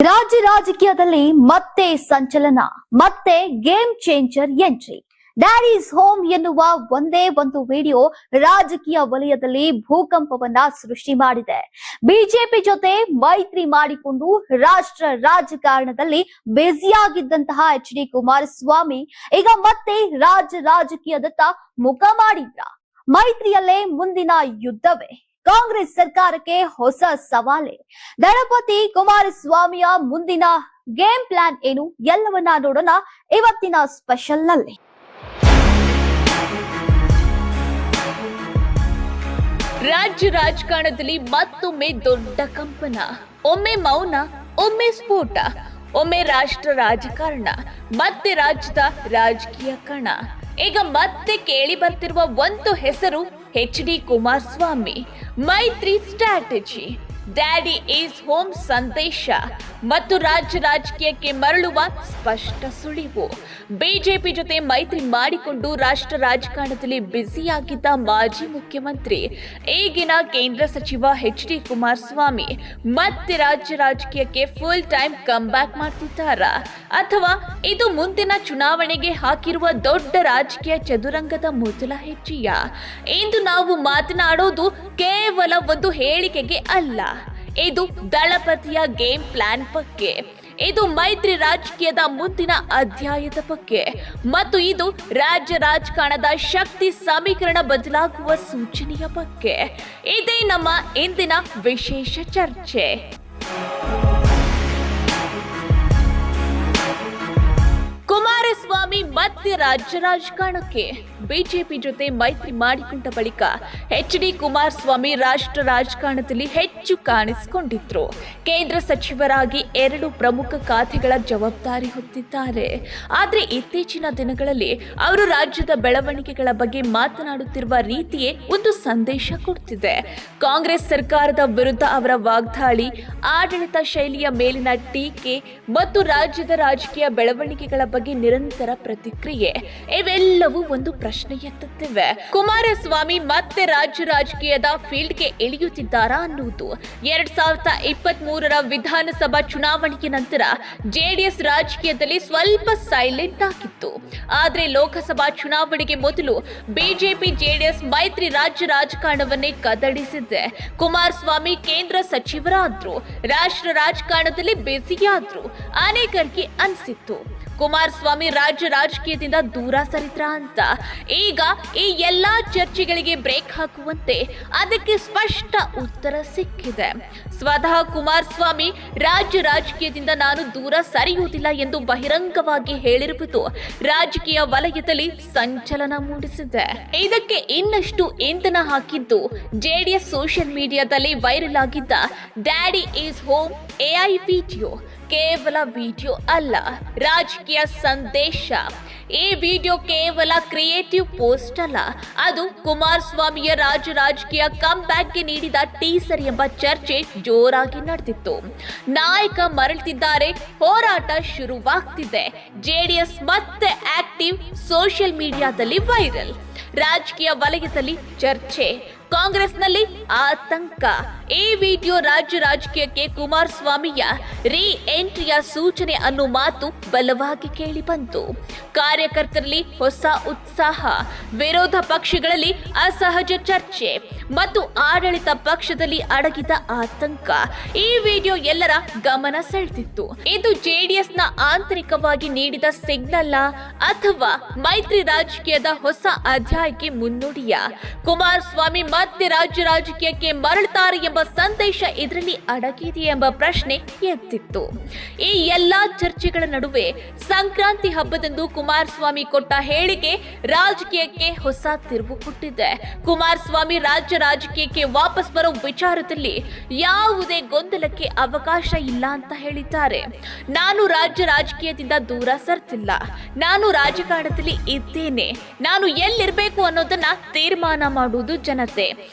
ರಾಜ್ಯ ರಾಜಕೀಯದಲ್ಲಿ ಮತ್ತೆ ಸಂಚಲನ, ಮತ್ತೆ game changer entry. Daddies home ಎನ್ನುವ ಒಂದೇ ಒಂದು ವಿಡಿಯೋ ರಾಜಕೀಯ ವಲಯದಲ್ಲಿ ಭೂಕಂಪವನ್ನ ಸೃಷ್ಟಿ ಮಾಡಿದೆ. ಬಿಜೆಪಿ ಜೊತೆ ಮೈತ್ರಿ ಮಾಡಿಕೊಂಡು ರಾಷ್ಟ್ರ ರಾಜಕಾರಣದಲ್ಲಿ ಬ್ಯುಸಿಯಾಗಿದ್ದಂತಹ ಎಚ್.ಡಿ. ಕುಮಾರಸ್ವಾಮಿ ಈಗ ಮತ್ತೆ ರಾಜ್ಯ ರಾಜಕೀಯದತ್ತ ಮುಖ ಮಾಡಿದ್ರ. ಮೈತ್ರಿಯಲ್ಲೇ ಮುಂದಿನ ಯುದ್ಧವೇ? ಕಾಂಗ್ರೆಸ್ ಸರ್ಕಾರಕ್ಕೆ ಹೊಸ ಸವಾಲೆ. ದಳಪತಿ ಕುಮಾರಸ್ವಾಮಿಯ ಮುಂದಿನ ಗೇಮ್ ಪ್ಲಾನ್ ಏನು ಎಲ್ಲವನ್ನ ನೋಡೋಣ ಇವತ್ತಿನ ಸ್ಪೆಷಲ್ ನಲ್ಲಿ. ರಾಜ್ಯ ರಾಜಕಾರಣದಲ್ಲಿ ಮತ್ತೊಮ್ಮೆ ದೊಡ್ಡ ಕಂಪನ. ಒಮ್ಮೆ ಮೌನ, ಒಮ್ಮೆ ಸ್ಫೋಟ, ಒಮ್ಮೆ ರಾಷ್ಟ್ರ ರಾಜಕಾರಣ, ಮತ್ತೆ ರಾಜ್ಯದ ರಾಜಕೀಯ ಕಣ. ಈಗ ಮತ್ತೆ ಕೇಳಿ ಬರ್ತಿರುವ ಒಂದು ಹೆಸರು ಎಚ್.ಡಿ. ಕುಮಾರಸ್ವಾಮಿ. ಮೈತ್ರಿ ಸ್ಟ್ರಾಟಜಿ, ಡ್ಯಾಡಿ ಈಸ್ ಹೋಮ್ ಸಂದೇಶ ಮತ್ತು ರಾಜ್ಯ ರಾಜಕೀಯಕ್ಕೆ ಮರಳುವ ಸ್ಪಷ್ಟ ಸುಳಿವು. ಬಿಜೆಪಿ ಜೊತೆ ಮೈತ್ರಿ ಮಾಡಿಕೊಂಡು ರಾಷ್ಟ್ರ ರಾಜಕಾರಣದಲ್ಲಿ ಬ್ಯುಸಿಯಾಗಿದ್ದ ಮಾಜಿ ಮುಖ್ಯಮಂತ್ರಿ, ಈಗಿನ ಕೇಂದ್ರ ಸಚಿವ ಎಚ್.ಡಿ. ಕುಮಾರಸ್ವಾಮಿ ಮತ್ತೆ ರಾಜ್ಯ ರಾಜಕೀಯಕ್ಕೆ ಫುಲ್ ಟೈಮ್ ಕಮ್ ಬ್ಯಾಕ್ ಮಾಡ್ತಿದ್ದಾರಾ, ಅಥವಾ ಇದು ಮುಂದಿನ ಚುನಾವಣೆಗೆ ಹಾಕಿರುವ ದೊಡ್ಡ ರಾಜಕೀಯ ಚದುರಂಗದ ಮೊದಲ ಹೆಜ್ಜೆಯ? ಇಂದು ನಾವು ಮಾತನಾಡೋದು ಕೇವಲ ಒಂದು ಹೇಳಿಕೆಗೆ ಅಲ್ಲ, ಇದು ದಳಪತಿಯ ಗೇಮ್ ಪ್ಲಾನ್ ಬಗ್ಗೆ, ಇದು ಮೈತ್ರಿ ರಾಜಕೀಯದ ಮುಂದಿನ ಅಧ್ಯಾಯದ ಬಗ್ಗೆ, ಮತ್ತು ಇದು ರಾಜ್ಯ ರಾಜಕಾರಣದ ಶಕ್ತಿ ಸಮೀಕರಣ ಬದಲಾಗುವ ಸೂಚನೆಯ ಬಗ್ಗೆ. ಇದೇ ನಮ್ಮ ಇಂದಿನ ವಿಶೇಷ ಚರ್ಚೆ. ಕುಮಾರಸ್ವಾಮಿ ಮತ್ತೆ ರಾಜ್ಯ ರಾಜಕಾರಣಕ್ಕೆ. ಬಿಜೆಪಿ ಜೊತೆ ಮೈತ್ರಿ ಮಾಡಿಕೊಂಡ ಬಳಿಕ ಎಚ್.ಡಿ. ಕುಮಾರಸ್ವಾಮಿ ರಾಷ್ಟ್ರ ರಾಜಕಾರಣದಲ್ಲಿ ಹೆಚ್ಚು ಕಾಣಿಸಿಕೊಂಡಿದ್ರು. ಕೇಂದ್ರ ಸಚಿವರಾಗಿ 2 ಪ್ರಮುಖ ಖಾತೆಗಳ ಜವಾಬ್ದಾರಿ ಹೊತ್ತಿದ್ದಾರೆ. ಆದರೆ ಇತ್ತೀಚಿನ ದಿನಗಳಲ್ಲಿ ಅವರು ರಾಜ್ಯದ ಬೆಳವಣಿಗೆಗಳ ಬಗ್ಗೆ ಮಾತನಾಡುತ್ತಿರುವ ರೀತಿಯೇ ಒಂದು ಸಂದೇಶ ಕೊಡ್ತಿದೆ. ಕಾಂಗ್ರೆಸ್ ಸರ್ಕಾರದ ವಿರುದ್ಧ ಅವರ ವಾಗ್ದಾಳಿ, ಆಡಳಿತ ಶೈಲಿಯ ಮೇಲಿನ ಟೀಕೆ ಮತ್ತು ರಾಜ್ಯದ ರಾಜಕೀಯ ಬೆಳವಣಿಗೆಗಳ ಬಗ್ಗೆ ನಿರಂತರ ಪ್ರತಿಕ್ರಿಯೆ, ಇವೆಲ್ಲವೂ ಒಂದು ಪ್ರಶ್ನೆ ಎತ್ತುತ್ತಿವೆ. ಕುಮಾರಸ್ವಾಮಿ ಮತ್ತೆ ರಾಜ್ಯ ರಾಜಕೀಯದ ಫೀಲ್ಡ್ಗೆ ಇಳಿಯುತ್ತಿದ್ದಾರಾ ಅನ್ನುವುದು 2023ರ ವಿಧಾನಸಭಾ ಚುನಾವಣೆಯ ನಂತರ ಜೆಡಿಎಸ್ ರಾಜಕೀಯದಲ್ಲಿ ಸ್ವಲ್ಪ ಸೈಲೆಂಟ್ ಆಗಿತ್ತು. ಆದರೆ ಲೋಕಸಭಾ ಚುನಾವಣೆಗೆ ಮೊದಲು ಬಿಜೆಪಿ ಜೆಡಿಎಸ್ ಮೈತ್ರಿ ರಾಜ್ಯ ರಾಜಕಾರಣವನ್ನೇ ಕದಡಿಸಿದೆ. ಕುಮಾರಸ್ವಾಮಿ ಕೇಂದ್ರ ಸಚಿವರಾದ್ರು, ರಾಷ್ಟ್ರ ರಾಜಕಾರಣದಲ್ಲಿ ಬ್ಯುಸಿಯಾದ್ರು. ಅನೇಕರಿಗೆ ಅನಿಸಿತ್ತು ಕುಮಾರಸ್ವಾಮಿ ರಾಜ್ಯ ರಾಜಕೀಯದಿಂದ ದೂರ ಸರಿದ್ರ ಅಂತ. ಈಗ ಈ ಎಲ್ಲಾ ಚರ್ಚೆಗಳಿಗೆ ಬ್ರೇಕ್ ಹಾಕುವಂತೆ ಅದಕ್ಕೆ ಸ್ಪಷ್ಟ ಉತ್ತರ ಸಿಕ್ಕಿದೆ. ಸ್ವತಃ ಕುಮಾರಸ್ವಾಮಿ ರಾಜ್ಯ ರಾಜಕೀಯದಿಂದ ನಾನು ದೂರ ಸರಿಯುವುದಿಲ್ಲ ಎಂದು ಬಹಿರಂಗವಾಗಿ ಹೇಳಿರುವುದು ರಾಜಕೀಯ ವಲಯದಲ್ಲಿ ಸಂಚಲನ ಮೂಡಿಸಿದೆ. ಇದಕ್ಕೆ ಇನ್ನಷ್ಟು ಇಂಧನ ಹಾಕಿದ್ದು ಜೆಡಿಎಸ್ ಸೋಷಿಯಲ್ ಮೀಡಿಯಾದಲ್ಲಿ ವೈರಲ್ ಆಗಿದ್ದ daddy is home AI video. ಕೇವಲ ವಿಡಿಯೋ ಅಲ್ಲ, ರಾಜಕೀಯ ಸಂದೇಶ. ಈ ವಿಡಿಯೋ ಕೇವಲ ಕ್ರಿಯೇಟಿವ್ ಪೋಸ್ಟ್ ಅಲ್ಲ, ಅದು ಕುಮಾರಸ್ವಾಮಿಯ ರಾಜ್ಯ ರಾಜಕೀಯ ಕಮ್ ಬ್ಯಾಕ್ಗೆ ನೀಡಿದ ಟೀಸರ್ ಎಂಬ ಚರ್ಚೆ ಜೋರಾಗಿ ನಡೆದಿತ್ತು. ನಾಯಕ ಮರಳುತ್ತಿದ್ದಾರೆ, ಹೋರಾಟ ಶುರುವಾಗ್ತಿದೆ, ಜೆಡಿಎಸ್ ಮತ್ತೆ ಆಕ್ಟಿವ್, ಸೋಷಿಯಲ್ ಮೀಡಿಯಾದಲ್ಲಿ ವೈರಲ್. ರಾಜಕೀಯ ವಲಯದಲ್ಲಿ ಚರ್ಚೆ, ಕಾಂಗ್ರೆಸ್ನಲ್ಲಿ ಆತಂಕ. ಈ ವಿಡಿಯೋ ರಾಜ್ಯ ರಾಜಕೀಯಕ್ಕೆ ಕುಮಾರಸ್ವಾಮಿಯ ರೀ ಎಂಟ್ರಿಯ ಸೂಚನೆ ಅನ್ನೋ ಮಾತು ಬಲವಾಗಿ ಕೇಳಿ ಬಂತು. ಕಾರ್ಯಕರ್ತರಲ್ಲಿ ಹೊಸ ಉತ್ಸಾಹ, ವಿರೋಧ ಪಕ್ಷಗಳಲ್ಲಿ ಅಸಹಜ ಚರ್ಚೆ ಮತ್ತು ಆಡಳಿತ ಪಕ್ಷದಲ್ಲಿ ಅಡಗಿದ ಆತಂಕ. ಈ ವಿಡಿಯೋ ಎಲ್ಲರ ಗಮನ ಸೆಳೆದಿತ್ತು. ಇದು ಜೆಡಿಎಸ್ನ ಆಂತರಿಕವಾಗಿ ನೀಡಿದ ಸಿಗ್ನಲ್ ಅಥವಾ ಮೈತ್ರಿ ರಾಜಕೀಯದ ಹೊಸ ಅಧ್ಯಾಯಕ್ಕೆ ಮುನ್ನುಡಿಯ? ಕುಮಾರಸ್ವಾಮಿ ಮತ್ತೆ ರಾಜ್ಯ ರಾಜಕೀಯಕ್ಕೆ ಮರಳುತ್ತಾರೆ ಎಂಬ ಸಂದೇಶ ಇದರಲ್ಲಿ ಅಡಗಿದೆ ಎಂಬ ಪ್ರಶ್ನೆ ಎದ್ದಿತ್ತು. ಈ ಎಲ್ಲಾ ಚರ್ಚೆಗಳ ನಡುವೆ ಸಂಕ್ರಾಂತಿ ಹಬ್ಬದಂದು ಕುಮಾರಸ್ವಾಮಿ ಕೊಟ್ಟ ಹೇಳಿಕೆ ರಾಜಕೀಯಕ್ಕೆ ಹೊಸ ತಿರುವು ಕೊಟ್ಟಿದೆ. ಕುಮಾರಸ್ವಾಮಿ ರಾಜ್ಯ ರಾಜಕೀಯಕ್ಕೆ ವಾಪಸ್ ಬರೋ ವಿಚಾರದಲ್ಲಿ ಯಾವುದೇ ಗೊಂದಲಕ್ಕೆ ಅವಕಾಶ ಇಲ್ಲ ಅಂತ ಹೇಳಿದ್ದಾರೆ. ನಾನು ರಾಜ್ಯ ರಾಜಕೀಯದಿಂದ ದೂರ ಸರ್ತಿಲ್ಲ, ನಾನು ರಾಜಕಾರಣದಲ್ಲಿ ಇದ್ದೇನೆ, ನಾನು ಎಲ್ಲಿರ್ಬೇಕು ಅನ್ನೋದನ್ನ ತೀರ್ಮಾನ ಮಾಡುವುದು ಜನತೆ.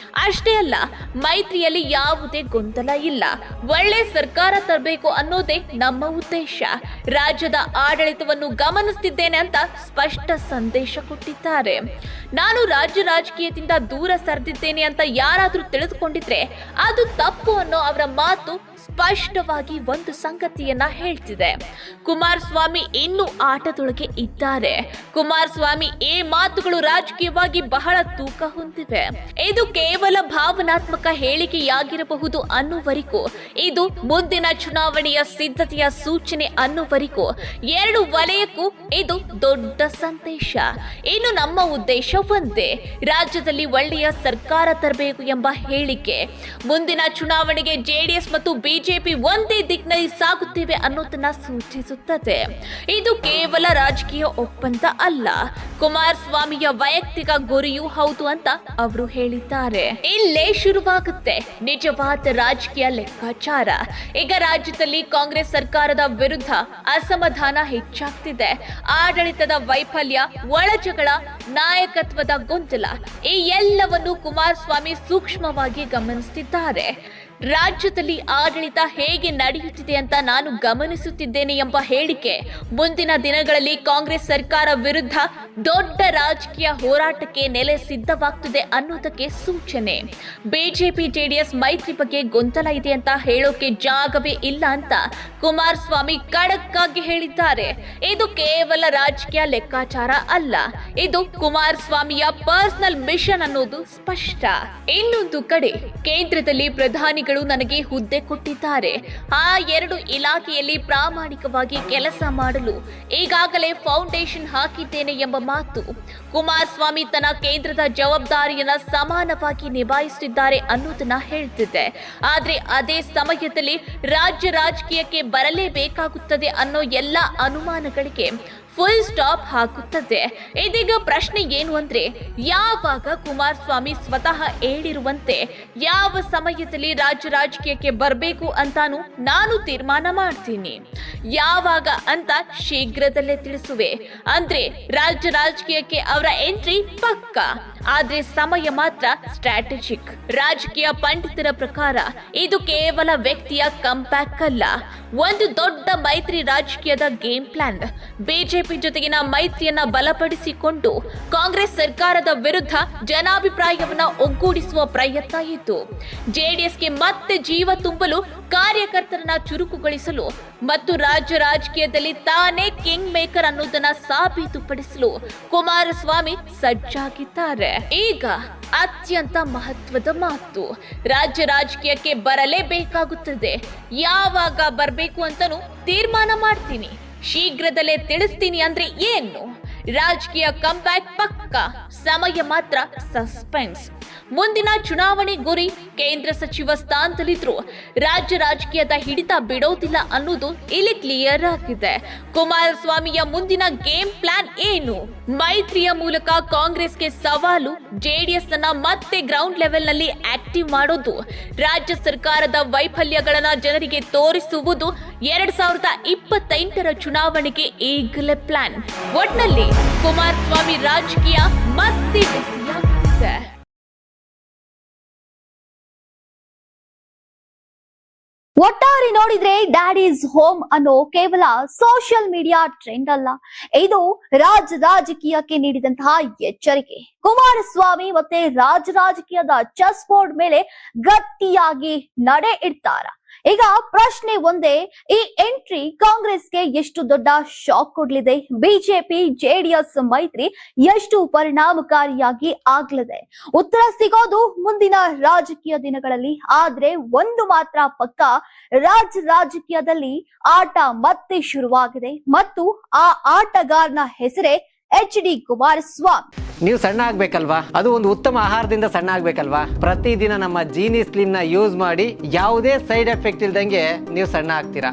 ಅಷ್ಟೇ ಅಲ್ಲ, ಮೈತ್ರಿಯಲ್ಲಿ ಯಾವುದೇ ಗೊಂದಲ ಇಲ್ಲ, ಒಳ್ಳೆ ಸರ್ಕಾರ ತರಬೇಕು ಅನ್ನೋದೇ ನಮ್ಮ ಉದ್ದೇಶ. ರಾಜ್ಯದ ಆಡಳಿತವನ್ನು ಗಮನಿಸುತ್ತಿದ್ದೇನೆ ಅಂತ ಸ್ಪಷ್ಟ ಸಂದೇಶ ಕೊಟ್ಟಿದ್ದಾರೆ. ನಾನು ರಾಜ್ಯ ರಾಜಕೀಯದಿಂದ ದೂರ ಸರಿದಿದ್ದೇನೆ ಅಂತ ಯಾರಾದ್ರೂ ತಿಳಿದುಕೊಂಡಿದ್ರೆ ಅದು ತಪ್ಪು ಅನ್ನೋ ಅವರ ಮಾತು ಸ್ಪಷ್ಟವಾಗಿ ಒಂದು ಸಂಗತಿಯನ್ನ ಹೇಳ್ತಿದೆ. ಕುಮಾರಸ್ವಾಮಿ ಇನ್ನೂ ಆಟದೊಳಗೆ ಇದ್ದಾರೆ. ಕುಮಾರಸ್ವಾಮಿ ಈ ಮಾತುಗಳು ರಾಜಕೀಯವಾಗಿ ಬಹಳ ತೂಕ ಹೊಂದಿವೆ. ಇದು ಕೇವಲ ಭಾವನಾತ್ಮಕ ಹೇಳಿಕೆಯಾಗಿರಬಹುದು ಅನ್ನುವರೆಗೂ, ಇದು ಮುಂದಿನ ಚುನಾವಣೆಯ ಸಿದ್ಧತೆಯ ಸೂಚನೆ ಅನ್ನುವರೆಗೂ ಎರಡು ವಲಯಕ್ಕೂ ಇದು ದೊಡ್ಡ ಸಂದೇಶ. ಇನ್ನು ನಮ್ಮ ಉದ್ದೇಶ ಒಂದೇ, ರಾಜ್ಯದಲ್ಲಿ ಒಳ್ಳೆಯ ಸರ್ಕಾರ ತರಬೇಕು ಎಂಬ ಹೇಳಿಕೆ. ಮುಂದಿನ ಚುನಾವಣೆಗೆ ಜೆಡಿಎಸ್ ಮತ್ತು ಬಿಜೆಪಿ ಒಂದೇ ದಿಕ್ಕಿನಲ್ಲಿ ಸಾಗುತ್ತೇವೆ ಅನ್ನೋದನ್ನ ಸೂಚಿಸುತ್ತದೆ. ಇದು ಕೇವಲ ರಾಜಕೀಯ ಒಪ್ಪಂದ ಅಲ್ಲ, ಕುಮಾರಸ್ವಾಮಿಯ ವೈಯಕ್ತಿಕ ಗುರಿಯೂ ಹೌದು ಅಂತ ಅವರು ಹೇಳಿದ್ದಾರೆ. ಇಲ್ಲೇ ಶುರುವಾಗುತ್ತೆ ನಿಜವಾದ ರಾಜಕೀಯ ಲೆಕ್ಕಾಚಾರ. ಈಗ ರಾಜ್ಯದಲ್ಲಿ ಕಾಂಗ್ರೆಸ್ ಸರ್ಕಾರದ ವಿರುದ್ಧ ಅಸಮಾಧಾನ ಹೆಚ್ಚಾಗ್ತಿದೆ. ಆಡಳಿತದ ವೈಫಲ್ಯ, ಒಳಜಗಳ, ನಾಯಕತ್ವದ ಗೊಂದಲ, ಈ ಎಲ್ಲವನ್ನು ಕುಮಾರಸ್ವಾಮಿ ಸೂಕ್ಷ್ಮವಾಗಿ ಗಮನಿಸುತ್ತಿದ್ದಾರೆ. ರಾಜ್ಯದಲ್ಲಿ ಆಡಳಿತ ಹೇಗೆ ನಡೆಯುತ್ತಿದೆ ಅಂತ ನಾನು ಗಮನಿಸುತ್ತಿದ್ದೇನೆ ಎಂಬ ಹೇಳಿಕೆ ಮುಂದಿನ ದಿನಗಳಲ್ಲಿ ಕಾಂಗ್ರೆಸ್ ಸರ್ಕಾರ ವಿರುದ್ಧ ದೊಡ್ಡ ರಾಜಕೀಯ ಹೋರಾಟಕ್ಕೆ ನೆಲೆ ಸಿದ್ಧವಾಗ್ತದೆ ಅನ್ನೋದಕ್ಕೆ ಸೂಚನೆ. ಬಿಜೆಪಿ ಜೆಡಿಎಸ್ ಮೈತ್ರಿ ಬಗ್ಗೆ ಗೊಂದಲ ಇದೆ ಅಂತ ಹೇಳೋಕೆ ಜಾಗವೇ ಇಲ್ಲ ಅಂತ ಕುಮಾರಸ್ವಾಮಿ ಖಡಕ್ ಆಗಿ ಹೇಳಿದ್ದಾರೆ. ಇದು ಕೇವಲ ರಾಜಕೀಯ ಲೆಕ್ಕಾಚಾರ ಅಲ್ಲ, ಇದು ಕುಮಾರಸ್ವಾಮಿಯ ಪರ್ಸನಲ್ ಮಿಷನ್ ಅನ್ನೋದು ಸ್ಪಷ್ಟ. ಇನ್ನೊಂದು ಕಡೆ ಕೇಂದ್ರದಲ್ಲಿ ಪ್ರಧಾನಿ ನನಗೆ ಹುದ್ದೆ ಕೊಟ್ಟಿದ್ದಾರೆ. ಆ ಎರಡು ಇಲಾಖೆಯಲ್ಲಿ ಪ್ರಾಮಾಣಿಕವಾಗಿ ಕೆಲಸ ಮಾಡಲು ಈಗಾಗಲೇ ಫೌಂಡೇಶನ್ ಹಾಕಿದ್ದೇನೆ ಎಂಬ ಮಾತು. ಕುಮಾರಸ್ವಾಮಿ ತನ್ನ ಕೇಂದ್ರದ ಜವಾಬ್ದಾರಿಯನ್ನ ಸಮಾನವಾಗಿ ನಿಭಾಯಿಸುತ್ತಿದ್ದಾರೆ ಅನ್ನೋದನ್ನ ಹೇಳ್ತಿದೆ. ಆದ್ರೆ ಅದೇ ಸಮಯದಲ್ಲಿ ರಾಜ್ಯ ರಾಜಕೀಯಕ್ಕೆ ಬರಲೇಬೇಕಾಗುತ್ತದೆ ಅನ್ನೋ ಎಲ್ಲ ಅನುಮಾನಗಳಿಗೆ ಫುಲ್ ಸ್ಟಾಪ್ ಹಾಕುತ್ತದೆ. ಇದೀಗ ಪ್ರಶ್ನೆ ಏನು ಅಂದ್ರೆ, ಯಾವಾಗ ಕುಮಾರಸ್ವಾಮಿ ಸ್ವತಃ ಹೇಳಿರುವಂತೆ ಯಾವ ಸಮಯದಲ್ಲಿ ರಾಜ್ಯ ರಾಜಕೀಯಕ್ಕೆ ಬರಬೇಕು ಅಂತಾನು ನಾನು ತೀರ್ಮಾನ ಮಾಡ್ತೀನಿ. ಯಾವಾಗ ಅಂತ ಶೀಘ್ರದಲ್ಲೇ ತಿಳಿಸುವೆ. ಅಂದ್ರೆ ರಾಜ್ಯ ರಾಜಕೀಯಕ್ಕೆ ಅವರ ಎಂಟ್ರಿ ಪಕ್ಕ, ಆದ್ರೆ ಸಮಯ ಮಾತ್ರ ಸ್ಟ್ರಾಟಜಿಕ್. ರಾಜಕೀಯ ಪಂಡಿತರ ಪ್ರಕಾರ ಇದು ಕೇವಲ ವ್ಯಕ್ತಿಯ ಕಂಬ್ಯಾಕ್ ಅಲ್ಲ, ಒಂದು ದೊಡ್ಡ ಮೈತ್ರಿ ರಾಜಕೀಯದ ಗೇಮ್ ಪ್ಲಾನ್. ಬಿಜೆಪಿ ಜೊತೆಗಿನ ಮೈತ್ರಿಯನ್ನ ಬಲಪಡಿಸಿಕೊಂಡು ಕಾಂಗ್ರೆಸ್ ಸರ್ಕಾರದ ವಿರುದ್ಧ ಜನಾಭಿಪ್ರಾಯವನ್ನ ಒಗ್ಗೂಡಿಸುವ ಪ್ರಯತ್ನ ಇತ್ತು. ಜೆಡಿಎಸ್ಗೆ ಮತ್ತೆ ಜೀವ ತುಂಬಲು, ಕಾರ್ಯಕರ್ತರನ್ನ ಚುರುಕುಗೊಳಿಸಲು ಮತ್ತು ರಾಜ್ಯ ರಾಜಕೀಯದಲ್ಲಿ ತಾನೇ ಕಿಂಗ್ ಮೇಕರ್ ಅನ್ನೋದನ್ನ ಸಾಬೀತುಪಡಿಸಲು ಕುಮಾರಸ್ವಾಮಿ ಸಜ್ಜಾಗಿದ್ದಾರೆ. ಈಗ ಅತ್ಯಂತ ಮಹತ್ವದ ಮಾತು, ರಾಜ್ಯ ರಾಜಕೀಯಕ್ಕೆ ಬರಲೇಬೇಕಾಗುತ್ತದೆ. ಯಾವಾಗ ಬರಬೇಕು ಅಂತನೂ ತೀರ್ಮಾನ ಮಾಡ್ತೀನಿ, ಶೀಘ್ರದಲ್ಲೇ ತಿಳಿಸ್ತೀನಿ ಅಂದ್ರೆ ಏನು? ರಾಜಕೀಯ ಕಂಬ್ಯಾಕ್ ಪಕ್ಕ, ಸಮಯ ಮಾತ್ರ ಸಸ್ಪೆನ್ಸ್. ಮುಂದಿನ ಚುನಾವಣೆ ಗುರಿ ಕೇಂದ್ರ ಸಚಿವ ಸ್ಥಾನದಲ್ಲಿದ್ರು ರಾಜ್ಯ ರಾಜಕೀಯದ ಹಿಡಿತ ಬಿಡೋದಿಲ್ಲ ಅನ್ನೋದು ಇಲ್ಲಿ ಕ್ಲಿಯರ್ ಆಗಿದೆ. ಕುಮಾರಸ್ವಾಮಿಯ ಮುಂದಿನ ಗೇಮ್ ಪ್ಲಾನ್ ಏನು? ಮೈತ್ರಿಯ ಮೂಲಕ ಕಾಂಗ್ರೆಸ್ಗೆ ಸವಾಲು, ಜೆಡಿಎಸ್ ಅನ್ನ ಮತ್ತೆ ಗ್ರೌಂಡ್ ಲೆವೆಲ್ ನಲ್ಲಿ ಆಕ್ಟಿವ್ ಮಾಡೋದು, ರಾಜ್ಯ ಸರ್ಕಾರದ ವೈಫಲ್ಯಗಳನ್ನ ಜನರಿಗೆ ತೋರಿಸುವುದು, 2028ರ ಚುನಾವಣೆಗೆ ಈಗಲೇ ಪ್ಲಾನ್. ಒಟ್ನಲ್ಲಿ ಕುಮಾರಸ್ವಾಮಿ ರಾಜಕೀಯ ಮತ್ತೆ ಬಿಸಿಯಾಗುತ್ತಿದೆ. ಒಟ್ಟಾರೆ ನೋಡಿದ್ರೆ ಡ್ಯಾಡೀಸ್ ಹೋಮ್ ಅನ್ನೋ ಕೇವಲ ಸೋಷಿಯಲ್ ಮೀಡಿಯಾ ಟ್ರೆಂಡ್ ಅಲ್ಲ, ಇದು ರಾಜಕೀಯಕ್ಕೆ ನೀಡಿದಂತಹ ಎಚ್ಚರಿಕೆ. ಕುಮಾರಸ್ವಾಮಿ ಮತ್ತೆ ರಾಜಕೀಯದ ಚೆಸ್ ಬೋರ್ಡ್ ಮೇಲೆ ಗಟ್ಟಿಯಾಗಿ ನಡೆ ಇಡ್ತಾರ. ಈಗ ಪ್ರಶ್ನೆ ಒಂದೇ, ಈ ಎಂಟ್ರಿ ಕಾಂಗ್ರೆಸ್ಗೆ ಎಷ್ಟು ದೊಡ್ಡ ಶಾಕ್ ಕೊಡ್ಲಿದೆ? ಬಿಜೆಪಿ ಜೆಡಿಎಸ್ ಮೈತ್ರಿ ಎಷ್ಟು ಪರಿಣಾಮಕಾರಿಯಾಗಿ ಆಗ್ಲಿದೆ? ಉತ್ತರ ಸಿಗೋದು ಮುಂದಿನ ರಾಜಕೀಯ ದಿನಗಳಲ್ಲಿ. ಆದ್ರೆ ಒಂದು ಮಾತ್ರ ಪಕ್ಕ, ರಾಜಕೀಯದಲ್ಲಿ ಆಟ ಮತ್ತೆ ಶುರುವಾಗಿದೆ ಮತ್ತು ಆ ಆಟಗಾರನ ಹೆಸರೇ HD ಕುಮಾರಸ್ವಾಮಿ. ನೀವು ಸಣ್ಣ ಆಗ್ಬೇಕಲ್ವಾ? ಅದು ಒಂದು ಉತ್ತಮ ಆಹಾರದಿಂದ ಸಣ್ಣ ಆಗ್ಬೇಕಲ್ವಾ? ಪ್ರತಿದಿನ ನಮ್ಮ ಜೀನಿ ಸ್ಲಿಮ್ ನ ಯೂಸ್ ಮಾಡಿ ಯಾವುದೇ ಸೈಡ್ ಎಫೆಕ್ಟ್ ಇಲ್ದಂಗೆ ನೀವು ಸಣ್ಣ ಆಗ್ತೀರಾ.